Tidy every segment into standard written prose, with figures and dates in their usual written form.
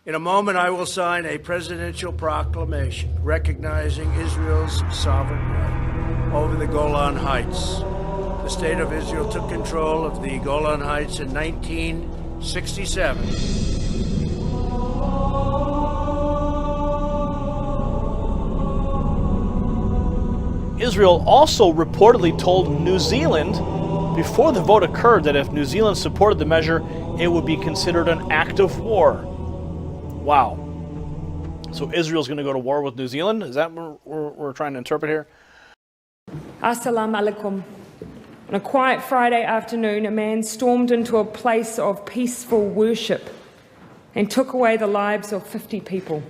In a moment, I will sign a presidential proclamation recognizing Israel's sovereign right over the Golan Heights. The State of Israel took control of the Golan Heights in 1967. Israel also reportedly told New Zealand before the vote occurred that if New Zealand supported the measure, it would be considered an act of war. Wow. So Israel's going to go to war with New Zealand? Is that what we're trying to interpret here? Assalamu alaikum. On a quiet Friday afternoon, a man stormed into a place of peaceful worship and took away the lives of 50 people.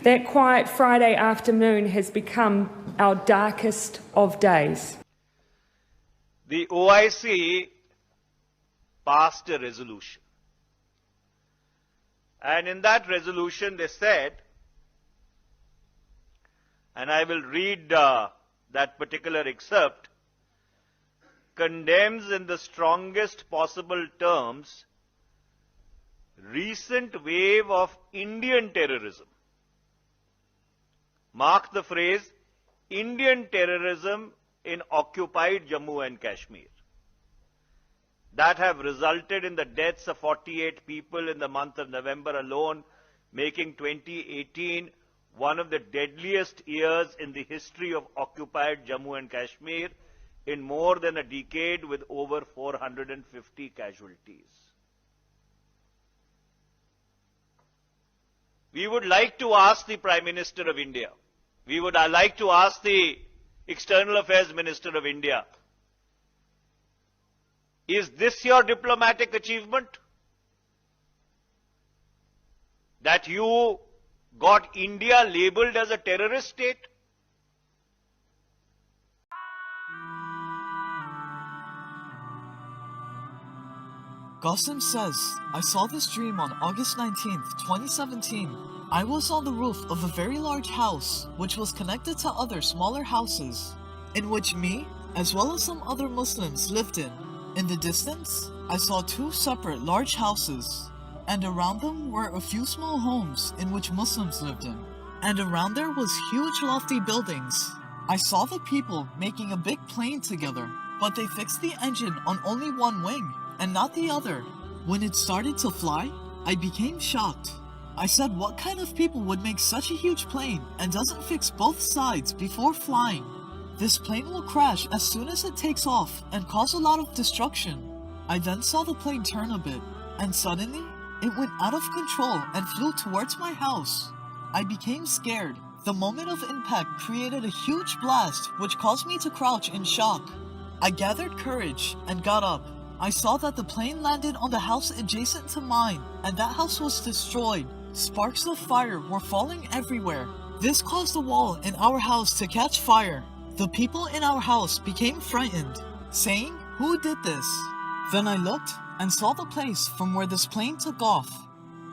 That quiet Friday afternoon has become our darkest of days. The OIC passed a resolution. And in that resolution they said, and I will read that particular excerpt, condemns in the strongest possible terms recent wave of Indian terrorism. Mark the phrase, Indian terrorism in occupied Jammu and Kashmir, that have resulted in the deaths of 48 people in the month of November alone, making 2018 one of the deadliest years in the history of occupied Jammu and Kashmir in more than a decade, with over 450 casualties. We would like to ask the Prime Minister of India, we would like to ask the External Affairs Minister of India, is this your diplomatic achievement? That you got India labeled as a terrorist state? Qasim says, I saw this dream on August 19th, 2017. I was on the roof of a very large house, which was connected to other smaller houses, in which me, as well as some other Muslims, lived in. In the distance, I saw two separate large houses, and around them were a few small homes in which Muslims lived in. And around there was huge lofty buildings. I saw the people making a big plane together, but they fixed the engine on only one wing, and not the other. When it started to fly, I became shocked. I said, what kind of people would make such a huge plane and doesn't fix both sides before flying? This plane will crash as soon as it takes off and cause a lot of destruction. I then saw the plane turn a bit, and suddenly, it went out of control and flew towards my house. I became scared. The moment of impact created a huge blast which caused me to crouch in shock. I gathered courage and got up. I saw that the plane landed on the house adjacent to mine, and that house was destroyed. Sparks of fire were falling everywhere. This caused the wall in our house to catch fire. The people in our house became frightened, saying, "Who did this?" Then I looked and saw the place from where this plane took off.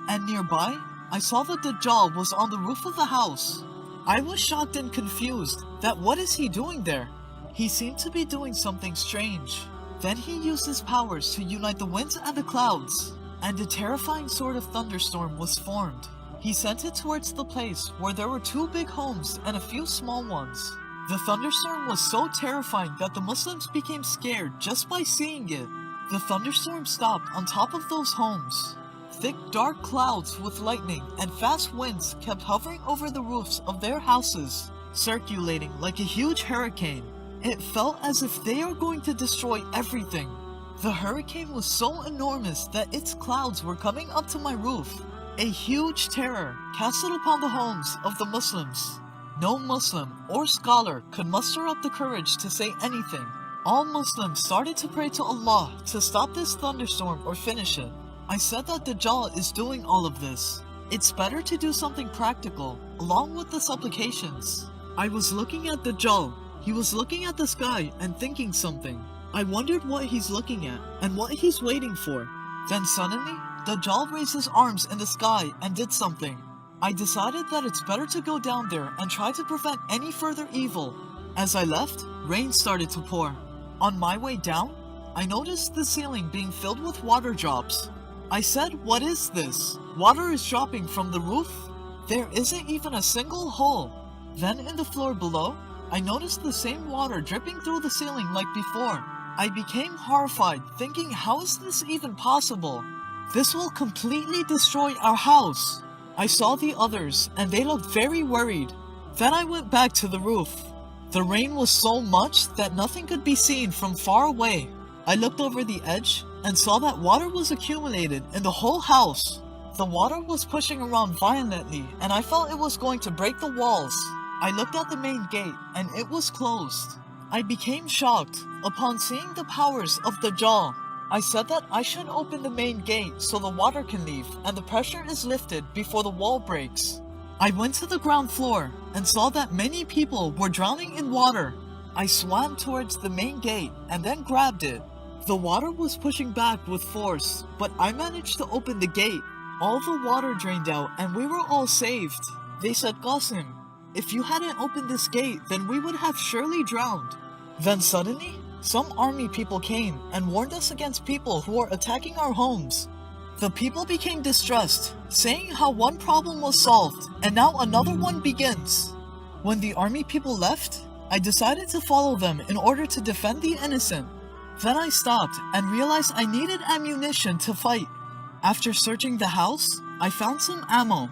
And nearby, I saw that Dajjal was on the roof of the house. I was shocked and confused that what is he doing there? He seemed to be doing something strange. Then he used his powers to unite the winds and the clouds, and a terrifying sort of thunderstorm was formed. He sent it towards the place where there were two big homes and a few small ones. The thunderstorm was so terrifying that the Muslims became scared just by seeing it. The thunderstorm stopped on top of those homes. Thick dark clouds with lightning and fast winds kept hovering over the roofs of their houses, circulating like a huge hurricane. It felt as if they are going to destroy everything. The hurricane was so enormous that its clouds were coming up to my roof. A huge terror casted upon the homes of the Muslims. No Muslim or scholar could muster up the courage to say anything. All Muslims started to pray to Allah to stop this thunderstorm or finish it. I said that Dajjal is doing all of this. It's better to do something practical, along with the supplications. I was looking at Dajjal. He was looking at the sky and thinking something. I wondered what he's looking at and what he's waiting for. Then suddenly, Dajjal raised his arms in the sky and did something. I decided that it's better to go down there and try to prevent any further evil. As I left, rain started to pour. On my way down, I noticed the ceiling being filled with water drops. I said, what is this? Water is dropping from the roof? There isn't even a single hole. Then in the floor below, I noticed the same water dripping through the ceiling like before. I became horrified, thinking, how is this even possible? This will completely destroy our house. I saw the others, and they looked very worried. Then I went back to the roof. The rain was so much that nothing could be seen from far away. I looked over the edge and saw that water was accumulated in the whole house. The water was pushing around violently, and I felt it was going to break the walls. I looked at the main gate, and it was closed. I became shocked upon seeing the powers of Dajjal. I said that I should open the main gate so the water can leave and the pressure is lifted before the wall breaks. I went to the ground floor and saw that many people were drowning in water. I swam towards the main gate and then grabbed it. The water was pushing back with force, but I managed to open the gate. All the water drained out and we were all saved. They said, Qasim, if you hadn't opened this gate, then we would have surely drowned. Then suddenly, some army people came and warned us against people who were attacking our homes. The people became distressed, saying how one problem was solved and now another one begins. When the army people left, I decided to follow them in order to defend the innocent. Then I stopped and realized I needed ammunition to fight. After searching the house, I found some ammo,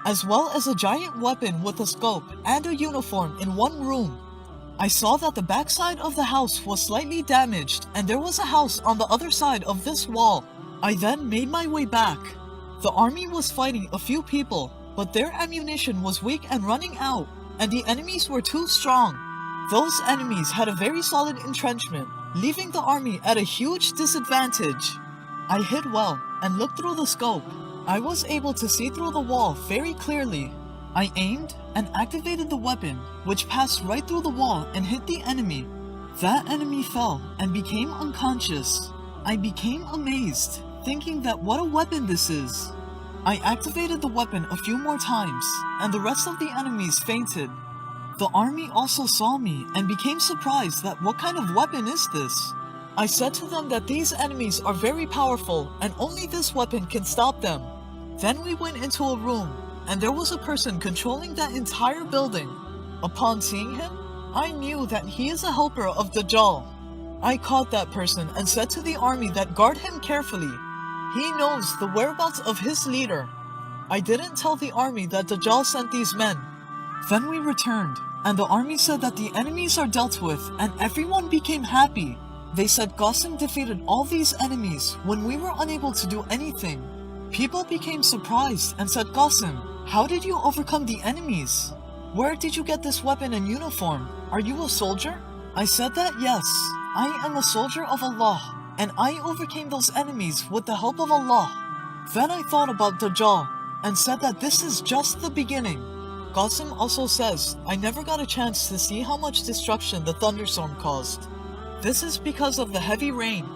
as well as a giant weapon with a scope and a uniform in one room. I saw that the backside of the house was slightly damaged and there was a house on the other side of this wall. I then made my way back. The army was fighting a few people, but their ammunition was weak and running out, and the enemies were too strong. Those enemies had a very solid entrenchment, leaving the army at a huge disadvantage. I hid well and looked through the scope. I was able to see through the wall very clearly. I aimed and activated the weapon, which passed right through the wall and hit the enemy. That enemy fell and became unconscious. I became amazed, thinking that what a weapon this is. I activated the weapon a few more times, and the rest of the enemies fainted. The army also saw me and became surprised that what kind of weapon is this? I said to them that these enemies are very powerful and only this weapon can stop them. Then we went into a room, and there was a person controlling that entire building. Upon seeing him, I knew that he is a helper of Dajjal. I caught that person and said to the army that guard him carefully. He knows the whereabouts of his leader. I didn't tell the army that Dajjal sent these men. Then we returned, and the army said that the enemies are dealt with, and everyone became happy. They said Qasim defeated all these enemies when we were unable to do anything. People became surprised and said, Qasim, how did you overcome the enemies? Where did you get this weapon and uniform? Are you a soldier? I said that yes, I am a soldier of Allah, and I overcame those enemies with the help of Allah. Then I thought about Dajjal and said that this is just the beginning. Qasim also says, I never got a chance to see how much destruction the thunderstorm caused. This is because of the heavy rain